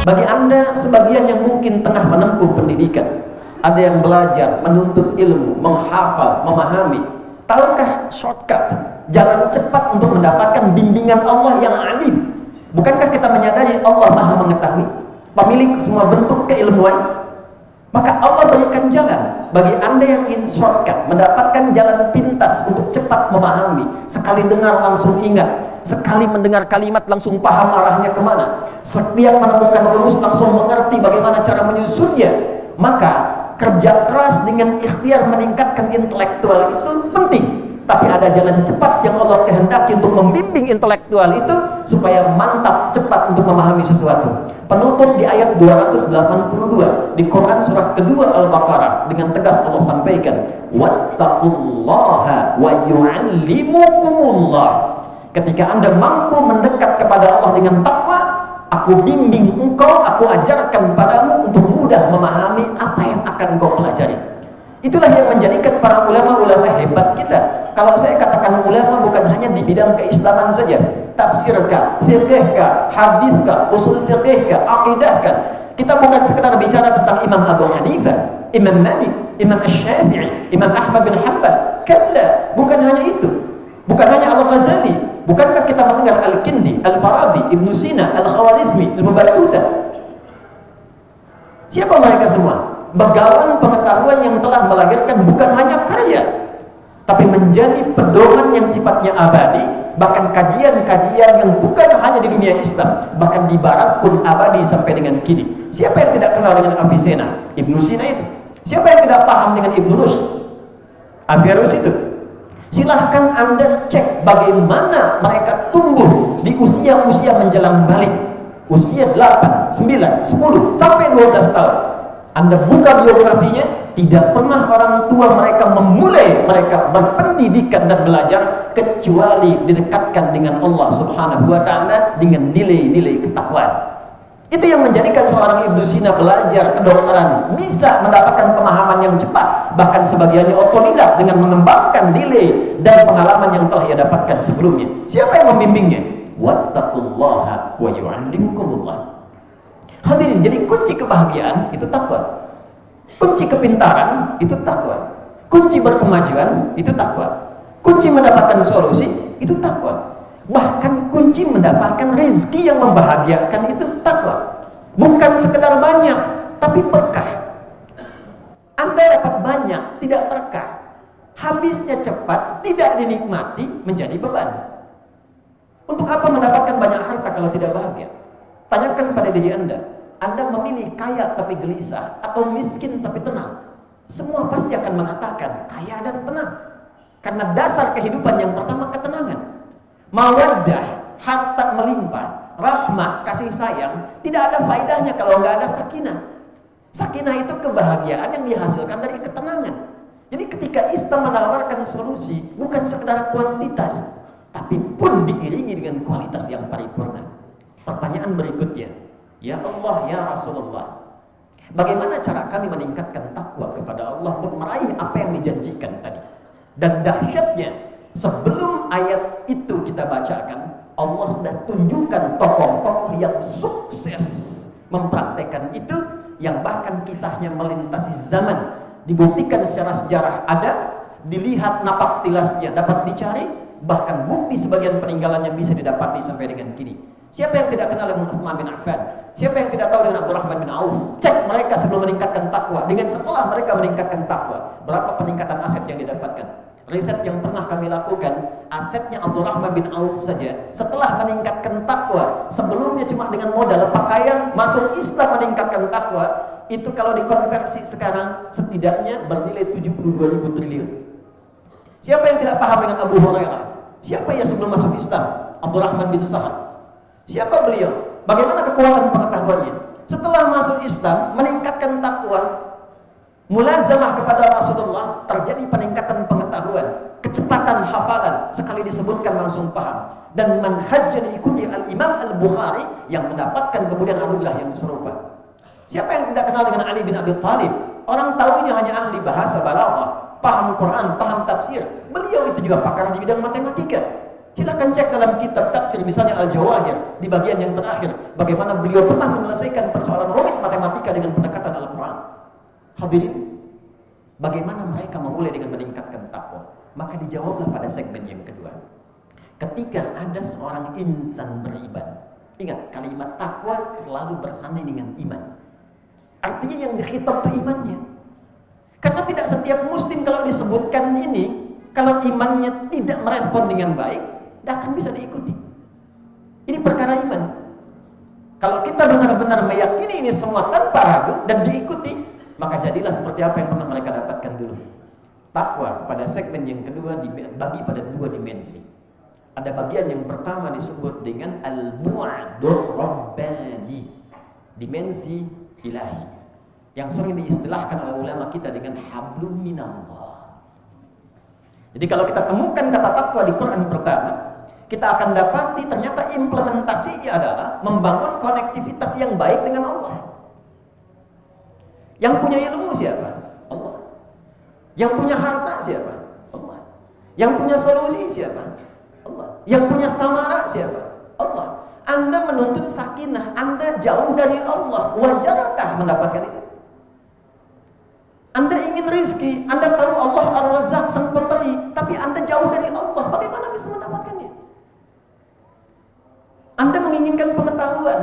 Bagi Anda sebagian yang mungkin tengah menempuh pendidikan, ada yang belajar, menuntut ilmu, menghafal, memahami, tahukah shortcut, jalan cepat untuk mendapatkan bimbingan Allah yang alim? Bukankah kita menyadari Allah Maha mengetahui, pemilik semua bentuk keilmuan? Maka Allah berikan jalan bagi Anda yang ingin shortcut, mendapatkan jalan pintas untuk cepat memahami, sekali dengar langsung ingat, sekali mendengar kalimat langsung paham arahnya kemana, setiap menemukan rumus langsung mengerti bagaimana cara menyusunnya. Maka kerja keras dengan ikhtiar meningkatkan intelektual itu penting, tapi ada jalan cepat yang Allah kehendaki untuk membimbing intelektual itu supaya mantap cepat untuk memahami sesuatu. Penutup di ayat 282 di Quran surah kedua Al-Baqarah dengan tegas Allah sampaikan, wattaqullaha wa yu'allimukumullah. Ketika Anda mampu mendekat kepada Allah dengan takwa, aku bimbing engkau, aku ajarkan padamu untuk mudah memahami apa yang akan engkau pelajari. Itulah yang menjadikan para ulama-ulama hebat kita. Kalau saya katakan ulama bukan hanya di bidang keislaman saja, tafsirkah, fiqhkah, hadithkah, usul fiqhkah, akidahkah. Kita bukan sekedar bicara tentang Imam Abu Hanifah, Imam Malik, Imam Asy-Syafi'i, Imam Ahmad bin Hanbal. Kalla, bukan hanya itu. Bukan hanya Al-Ghazali. Bukankah kita mendengar Al-Kindi, Al-Farabi, Ibnu Sina, Al-Khawarizmi, Al-Mubatuta? Siapa mereka semua? Begawan pengetahuan yang telah melahirkan bukan hanya karya, tapi menjadi pedoman yang sifatnya abadi, bahkan kajian-kajian yang bukan hanya di dunia Islam, bahkan di barat pun abadi sampai dengan kini. Siapa yang tidak kenal dengan Avicenna? Ibnu Sina itu. Siapa yang tidak paham dengan Ibnu Rushd? Averroes itu. Silahkan Anda cek bagaimana mereka tumbuh di usia-usia menjelang balik, usia 8, 9, 10 sampai 12 tahun. Anda buka biografinya, tidak pernah orang tua mereka memulai mereka berpendidikan dan belajar kecuali didekatkan dengan Allah Subhanahu wa taala dengan nilai-nilai ketakwaan. Itu yang menjadikan seorang Ibnu Sina belajar kedokteran bisa mendapatkan pemahaman yang cepat, bahkan sebagiannya otodidak dengan mengembangkan nilai dan pengalaman yang telah ia dapatkan sebelumnya. Siapa yang membimbingnya? Wattaqullaha wa yu'allimukumullah. Hadirin, jadi kunci kebahagiaan itu takwa. Kunci kepintaran itu takwa. Kunci berkemajuan itu takwa. Kunci mendapatkan solusi itu takwa. Bahkan kunci mendapatkan rezeki yang membahagiakan itu takwa. Bukan sekedar banyak, tapi berkah. Anda dapat banyak, tidak berkah. Habisnya cepat, tidak dinikmati, menjadi beban. Untuk apa mendapatkan banyak harta kalau tidak bahagia? Tanyakan pada diri Anda. Anda memilih kaya tapi gelisah, atau miskin tapi tenang? Semua pasti akan mengatakan kaya dan tenang. Karena dasar kehidupan yang pertama ketenangan. Mawaddah, harta melimpah, rahmah, kasih sayang, tidak ada faedahnya kalau nggak ada sakinah. Sakinah itu kebahagiaan yang dihasilkan dari ketenangan. Jadi ketika Islam menawarkan solusi, bukan sekedar kuantitas, tapi pun diiringi dengan kualitas yang paripurna. Pertanyaan berikutnya, ya Allah, ya Rasulullah, bagaimana cara kami meningkatkan takwa kepada Allah untuk meraih apa yang dijanjikan tadi? Dan dahsyatnya, sebelum ayat itu kita bacakan, Allah sudah tunjukkan tokoh-tokoh yang sukses mempraktekkan itu, yang bahkan kisahnya melintasi zaman, dibuktikan secara sejarah ada, dilihat napak tilasnya dapat dicari, bahkan bukti sebagian peninggalannya bisa didapati sampai dengan kini. Siapa yang tidak kenal dengan Utsman bin Affan? Siapa yang tidak tahu dengan Abdurrahman bin Auf? Cek mereka sebelum meningkatkan takwa, dengan setelah mereka meningkatkan takwa, berapa peningkatan aset yang didapatkan? Riset yang pernah kami lakukan, asetnya Abdurrahman bin Auf saja setelah meningkatkan takwa, sebelumnya cuma dengan modal pakaian, masuk Islam meningkatkan takwa, itu kalau dikonversi sekarang setidaknya bernilai 72.000 triliun. Siapa yang tidak paham dengan Abu Hurairah? Siapa ia sebelum masuk Islam? Abdurrahman bin Sahal. Siapa beliau? Bagaimana kekuatan pengetahuannya? Setelah masuk Islam, meningkatkan takwa, mulazamah kepada Rasulullah, terjadi peningkatan pengetahuan, kecepatan hafalan, sekali disebutkan langsung paham. Dan manhaj yang diikuti Al-Imam Al-Bukhari yang mendapatkan kemudian anugerah yang serupa. Siapa yang tidak kenal dengan Ali bin Abi Thalib? Orang tahunya hanya ahli bahasa balaghah, paham Quran, paham tafsir. Beliau itu juga pakar di bidang matematika. Silakan cek dalam kitab tafsir misalnya Al-Jawahir di bagian yang terakhir bagaimana beliau pernah menyelesaikan persoalan rumit matematika dengan pendekatan Al-Quran. Hadirin, bagaimana mereka memulai dengan meningkatkan takwa? Maka dijawablah pada segmen yang kedua. Ketika ada seorang insan beriman, ingat kalimat takwa selalu bersanding dengan iman. Artinya yang dikhitab itu imannya. Karena tidak setiap muslim kalau disebutkan ini, kalau imannya tidak merespon dengan baik, tidak akan bisa diikuti. Ini perkara iman. Kalau kita benar-benar meyakini ini semua tanpa ragu dan diikuti, maka jadilah seperti apa yang pernah mereka dapatkan dulu. Takwa pada segmen yang kedua dibagi pada dua dimensi. Ada bagian yang pertama disebut dengan al-bu'dur rabbani, dimensi ilahi, yang sering diistilahkan oleh ulama kita dengan hablum minallah. Jadi kalau kita temukan kata takwa di Quran pertama, kita akan dapati ternyata implementasinya adalah membangun konektivitas yang baik dengan Allah. Yang punya ilmu siapa? Allah. Yang punya harta siapa? Allah. Yang punya solusi siapa? Allah. Yang punya samara siapa? Allah. Anda menuntut sakinah, Anda jauh dari Allah. Wajarkah mendapatkan itu? Anda ingin rizki, Anda tahu Allah Ar-Razzaq sang pemberi, tapi Anda jauh dari Allah. Bagaimana bisa mendapatkannya? Anda menginginkan pengetahuan,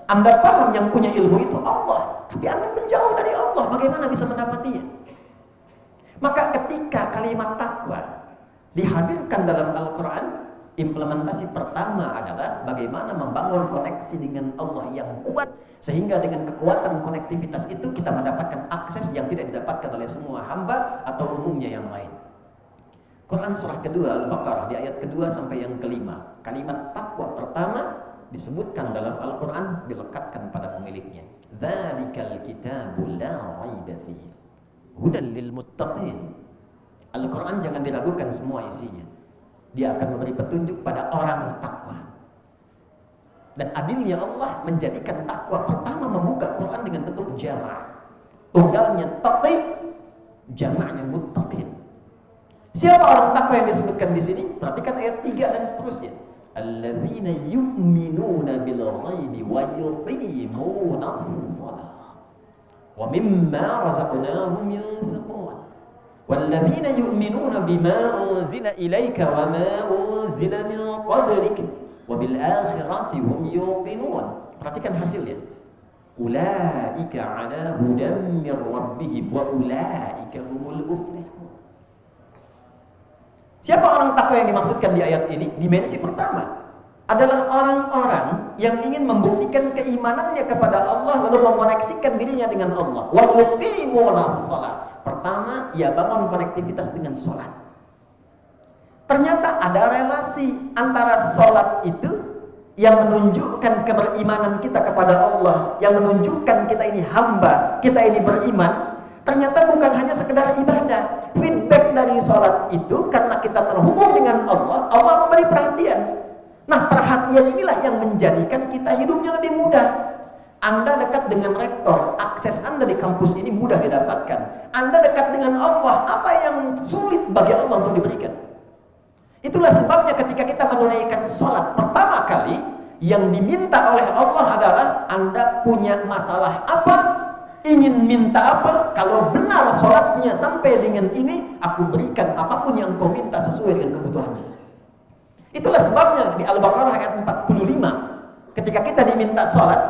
Anda paham yang punya ilmu itu Allah, tapi Anda menjauh dari Allah. Bagaimana bisa mendapatinya? Maka ketika kalimat takwa dihadirkan dalam Al-Quran, implementasi pertama adalah bagaimana membangun koneksi dengan Allah yang kuat, sehingga dengan kekuatan konektivitas itu kita mendapatkan akses yang tidak didapatkan oleh semua hamba atau umumnya yang lain. Quran surah kedua Al-Baqarah di ayat kedua sampai yang kelima, kalimat takwa pertama disebutkan dalam Al-Quran dilekatkan pada pemiliknya. Dzalikal kitabul la raiba fihi hudan lil muttaqin. Al-Quran jangan diragukan semua isinya. Dia akan memberi petunjuk pada orang takwa. Dan adilnya Allah menjadikan takwa pertama membuka Quran dengan bentuk jama'. Tunggalnya taqi, jama'nya muttaqin. Siapa orang takwa yang disebutkan di sini? Perhatikan ayat 3 dan seterusnya. Alladzina yu'minuna bil ghaibi wa yuqimunas shalah wa mimma razaqnahum yunfiqun. Walladzina yu'minuna bima unzila ilaika wa ma unzila min qablika wa bil akhirati hum yuqinun. Perhatikan hasilnya. Ulaika ala hudan min rabbihim wa ulaika humul muflihun. Siapa orang takwa yang dimaksudkan di ayat ini? Dimensi pertama adalah orang-orang yang ingin membuktikan keimanannya kepada Allah lalu mengoneksikan dirinya dengan Allah. Wa yuqimunas shalah. Pertama, ia bangun konektivitas dengan sholat. Ternyata ada relasi antara sholat itu yang menunjukkan keberimanan kita kepada Allah, yang menunjukkan kita ini hamba, kita ini beriman. Ternyata bukan hanya sekedar ibadah. Feedback dari sholat itu karena kita terhubung dengan Allah, Allah memberi perhatian. Nah, perhatian inilah yang menjadikan kita hidupnya lebih mudah. Anda dekat dengan rektor, akses Anda di kampus ini mudah didapatkan. Anda dekat dengan Allah, apa yang sulit bagi Allah untuk diberikan? Itulah sebabnya ketika kita menunaikan sholat pertama kali, yang diminta oleh Allah adalah Anda punya masalah apa, ingin minta apa, kalau benar sholatnya sampai dengan ini, aku berikan apapun yang kau minta sesuai dengan kebutuhannya. Itulah sebabnya di Al-Baqarah ayat 45, ketika kita diminta sholat,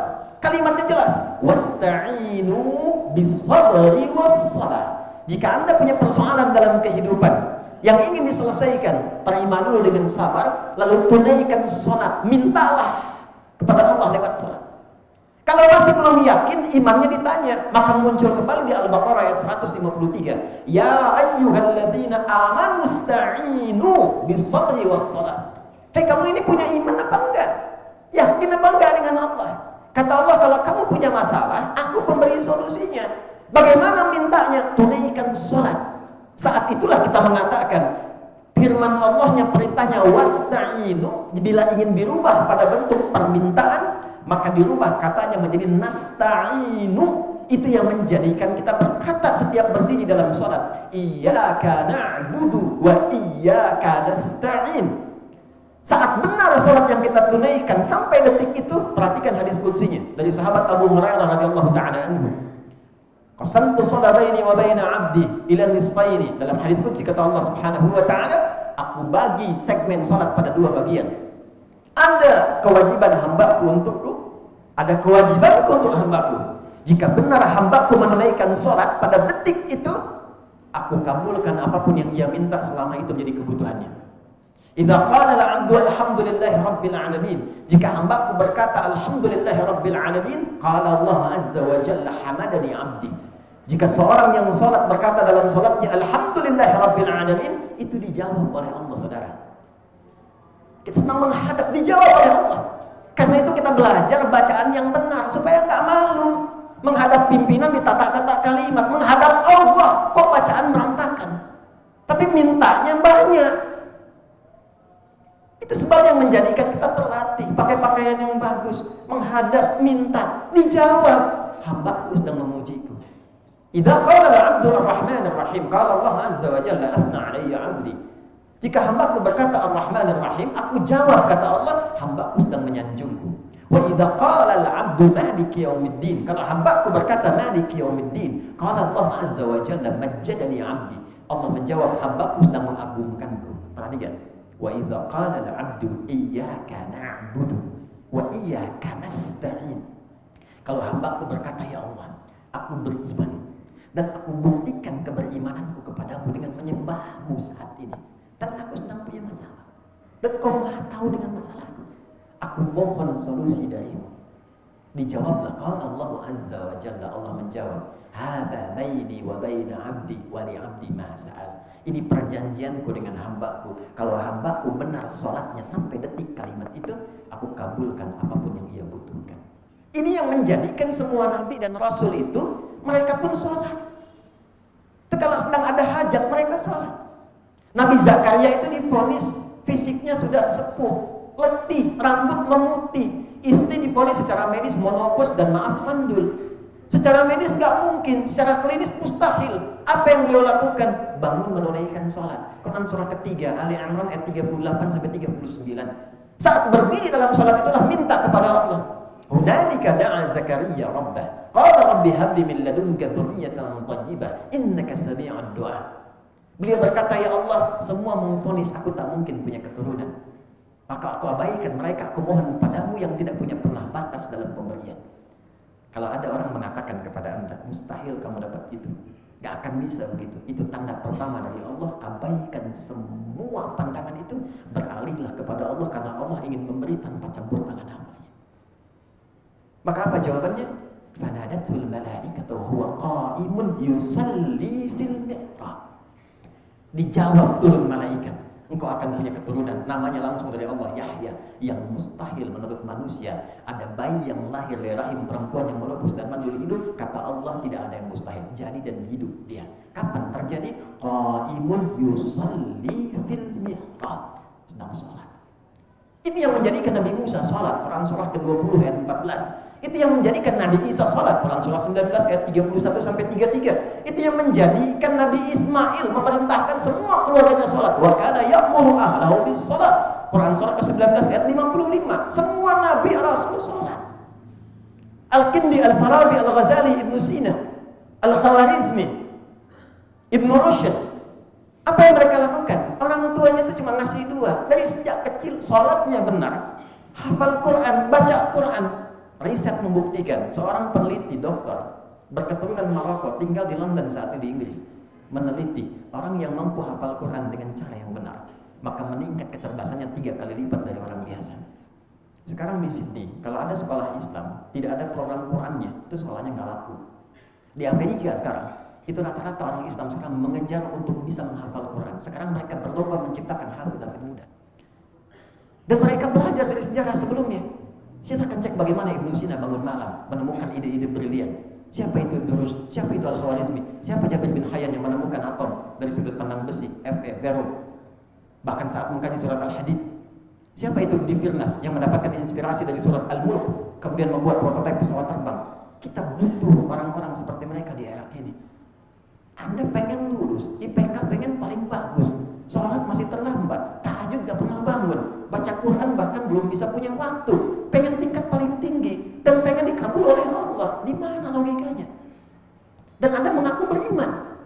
kalimatnya jelas, wasta'inu bis-sabri was-shalah. Jika Anda punya persoalan dalam kehidupan yang ingin diselesaikan, terima dulu dengan sabar, lalu tunaikan sholat, mintalah kepada Allah lewat sholat. Kalau masih belum yakin, imannya ditanya, maka muncul kembali di Al-Baqarah ayat 153, ya ayyuhalladzina amanu sta'inu bis-sabri was-shalah. Hei, kamu ini punya iman apa enggak? Yakin apa enggak dengan Allah? Kata Allah, kalau kamu punya masalah, aku pemberi solusinya. Bagaimana mintanya? Tunaikan sholat. Saat itulah kita mengatakan, firman Allahnya, perintahnya wasta'inu, bila ingin dirubah pada bentuk permintaan, maka dirubah katanya menjadi nasta'inu. Itu yang menjadikan kita berkata setiap berdiri dalam sholat, iyyaka na'budu wa iyyaka nasta'in. Saat benar sholat yang kita tunaikan sampai detik itu, perhatikan hadis qudsinya dari sahabat Abu Hurairah radhiyallahu taala anhu. Qasamtu sholata baini wa baina 'abdi ila nisfaini. Dalam hadis qudsi kata Allah Subhanahu wa taala, aku bagi segmen sholat pada dua bagian. Ada kewajiban hambaku untukku, ada kewajibanku untuk hambaku. Jika benar hambaku menunaikan sholat pada detik itu, aku kabulkan apapun yang ia minta selama itu menjadi kebutuhannya. Idza qala al-'abdu alhamdulillahi rabbil alamin, jika hambaku berkata alhamdulillahi rabbil alamin, qala Allah azza wa jalla hamadani 'abdi. Jika seorang yang salat berkata dalam salatnya alhamdulillahi rabbil alamin, itu dijawab oleh Allah, saudara. Kita senang menghadap, dijawab oleh Allah. Karena itu kita belajar bacaan yang benar supaya enggak malu menghadap pimpinan ditata-tata kalimat, menghadap Allah kok bacaan berantakan. Tapi mintanya banyak. Itu sebab yang menjadikan kita terlatih, pakai pakaian yang bagus, menghadap, minta, dijawab. Hambaku sedang memujiku. Idza qala al-'abdu ar-rahman ar-rahim, qala Allah azza wa jalla asna 'alayya 'abdi. Jika hambaku berkata ar-rahman ar-rahim, aku jawab kata Allah, hambaku sedang menyanjungku. Wa idza qala al-'abdu maliki yaumiddin, kalau hambaku berkata maliki yaumiddin, qala Allah azza wa jalla majjadani 'abdi. Allah menjawab, hambaku sedang mengagungkanku. Perhatikan. Wa idza qala al-'abdu iyyaka na'budu wa iyyaka nasta'in. Kalau hambaku berkata, ya Allah, aku beriman dan aku buktikan keberimananku kepadamu dengan menyembahmu saat ini, dan aku sedang punya masalah dan kau Maha tahu dengan masalahku, aku mohon solusi darimu. Dijawablah, qala Allah azza wa jalla, Allah menjawab, hadza baini wa baina 'abdi wa li 'abdi ma sa'al. Ini perjanjianku dengan hambaku. Kalau hambaku benar salatnya sampai detik kalimat itu, aku kabulkan apapun yang ia butuhkan. Ini yang menjadikan semua nabi dan rasul itu, mereka pun salat. Kalau sedang ada hajat, mereka salat. Nabi Zakaria itu divonis fisiknya sudah sepuh, letih, rambut memutih. Istri divonis secara medis monofos dan maaf mandul. Secara medis gak mungkin, secara klinis mustahil. Apa yang beliau lakukan? Bangun menunaikan sholat. Quran surah ketiga, Ali Imran ayat 38 sampai 39. Saat berdiri dalam sholat itulah minta kepada Allah. Hunalika da'a Zakaria rabbah. Qala rabbi habli min ladunka dzurriyyatan thayyibah innaka sami'ud du'a. Beliau berkata, ya Allah, semua memvonis aku tak mungkin punya keturunan. Maka aku abaikan mereka, aku mohon padamu yang tidak punya pernah batas dalam pemberian. Kalau ada orang mengatakan kepada anda, mustahil kamu dapat itu, gak akan bisa begitu, itu tanda pertama dari Allah. Abaikan semua pandangan itu, beralihlah kepada Allah, karena Allah ingin memberi tanpa campur tangan hambanya. Maka apa jawabannya? Fanadatul malaikatu huwa qa'imun yusalli fil mihrab. Dijawab turun malaikat, engkau akan punya keturunan, namanya langsung dari Allah, Yahya, yang mustahil menurut manusia. Ada bayi yang lahir dari rahim perempuan yang menopos dan mandul hidup, kata Allah tidak ada yang mustahil, jadi dan hidup dia. Kapan terjadi? Qaimun yusalli fil mihrab, sedang sholat. Itu yang menjadikan Nabi Musa sholat, Quran surah ke-20 ayat 14. Itu yang menjadikan Nabi Isa sholat, Quran surah 19 ayat 31 sampai 33. Itu yang menjadikan Nabi Ismail memerintahkan semua keluarganya sholat. Wa kana ya'muru ahlahu bis sholat, Quran surah ke-19 ayat 55. Semua Nabi Rasul sholat. Al-Kindi, Al-Farabi, Al-Ghazali, Ibnu Sina, Al-Khawarizmi, Ibnu Rushd, apa yang mereka lakukan? Orang tuanya itu cuma ngasih dua. Dari sejak kecil sholatnya benar, hafal Quran, baca Quran. Riset membuktikan, seorang peneliti dokter berketurunan Maroko, tinggal di London saat ini di Inggris, meneliti orang yang mampu hafal Quran dengan cara yang benar, maka meningkat kecerdasannya 3 kali lipat dari orang biasa. Sekarang di Sydney, kalau ada sekolah Islam tidak ada program Qurannya, itu sekolahnya nggak laku. Di Amerika sekarang itu rata-rata orang Islam sekarang mengejar untuk bisa menghafal Quran. Sekarang mereka berlomba menciptakan hafid-hafid muda, dan mereka belajar dari sejarah sebelumnya. Silahkan cek bagaimana Ibnu Sina bangun malam menemukan ide-ide brilian. Siapa itu Durus? Siapa itu Al-Khawarizmi? Siapa Jabir bin Hayyan yang menemukan atom dari sudut pandang besi, Ferro? Bahkan saat mengkaji surat Al-Hadid. Siapa itu Divirnas yang mendapatkan inspirasi dari surat Al-Mulk, kemudian membuat prototipe pesawat terbang? Kita butuh orang-orang seperti mereka di era ini. Anda pengen lulus, IPK pengen paling bagus, sholat masih terlambat, tahajud gak pernah bangun, baca baca Quran bahkan belum bisa punya waktu, pengen tingkat paling tinggi dan pengen dikabul oleh Allah. Di mana logikanya? Dan Anda mengaku beriman,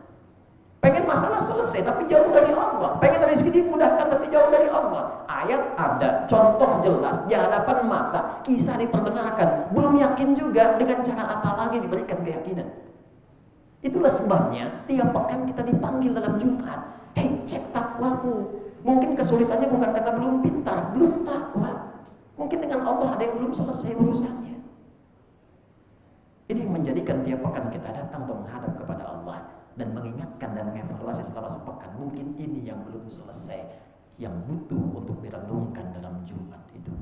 pengen masalah selesai tapi jauh dari Allah, pengen rezeki dimudahkan tapi jauh dari Allah. Ayat ada, contoh jelas di hadapan mata, kisah diperdengarkan, belum yakin juga, dengan cara apa lagi diberikan keyakinan? Itulah sebabnya tiap pekan kita dipanggil dalam Jumat. Hei, cek takwamu. Mungkin kesulitannya bukan karena belum pintar, belum takwa. Mungkin dengan Allah ada yang belum selesai urusannya. Ini yang menjadikan tiap pekan kita datang untuk menghadap kepada Allah dan mengingatkan dan mengevaluasi selama sepekan. Mungkin ini yang belum selesai, yang butuh untuk direnungkan dalam Jumat itu.